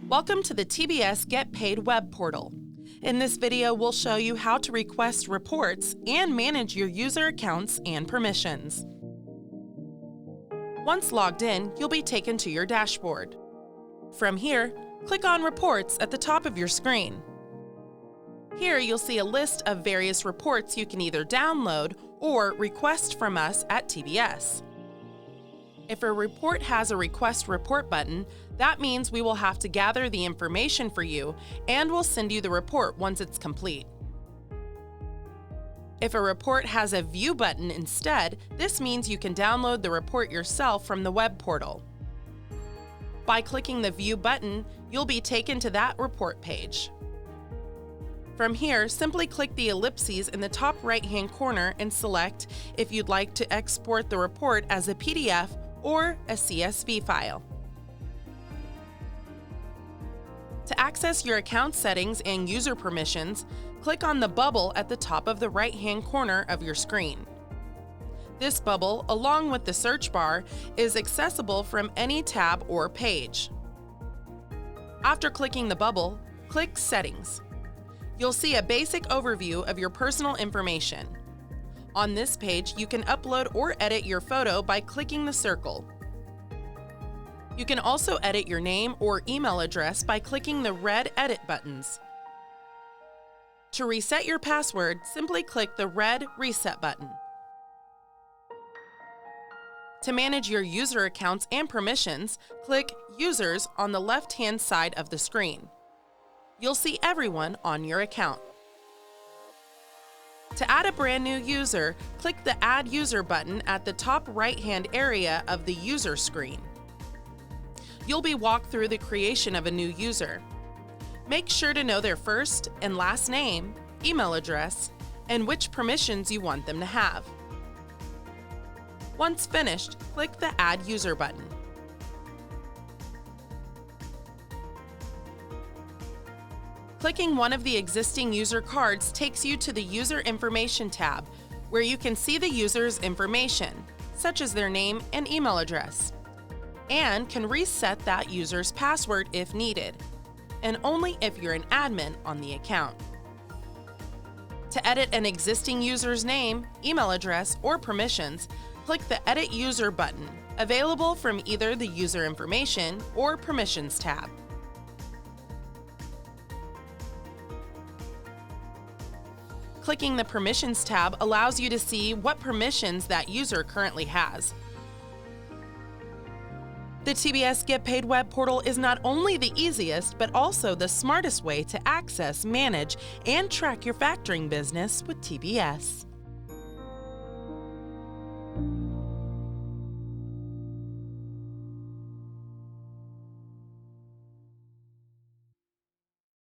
Welcome to the TBS Get Paid web portal. In this video, we'll show you how to request reports and manage your user accounts and permissions. Once logged in, you'll be taken to your dashboard. From here, click on Reports at the top of your screen. Here, you'll see a list of various reports you can either download or request from us at TBS. If a report has a Request Report button, that means we will have to gather the information for you and we'll send you the report once it's complete. If a report has a View button instead, this means you can download the report yourself from the web portal. By clicking the View button, you'll be taken to that report page. From here, simply click the ellipses in the top right-hand corner and select if you'd like to export the report as a PDF or a CSV file. To access your account settings and user permissions, click on the bubble at the top of the right-hand corner of your screen. This bubble, along with the search bar, is accessible from any tab or page. After clicking the bubble, click Settings. You'll see a basic overview of your personal information. On this page, you can upload or edit your photo by clicking the circle. You can also edit your name or email address by clicking the red Edit buttons. To reset your password, simply click the red Reset button. To manage your user accounts and permissions, click Users on the left-hand side of the screen. You'll see everyone on your account. To add a brand new user, click the Add User button at the top right-hand area of the user screen. You'll be walked through the creation of a new user. Make sure to know their first and last name, email address, and which permissions you want them to have. Once finished, click the Add User button. Clicking one of the existing user cards takes you to the User Information tab, where you can see the user's information, such as their name and email address, and can reset that user's password if needed, and only if you're an admin on the account. To edit an existing user's name, email address, or permissions, click the Edit User button, available from either the User Information or Permissions tab. Clicking the Permissions tab allows you to see what permissions that user currently has. The TBS Get Paid web portal is not only the easiest, but also the smartest way to access, manage, and track your factoring business with TBS.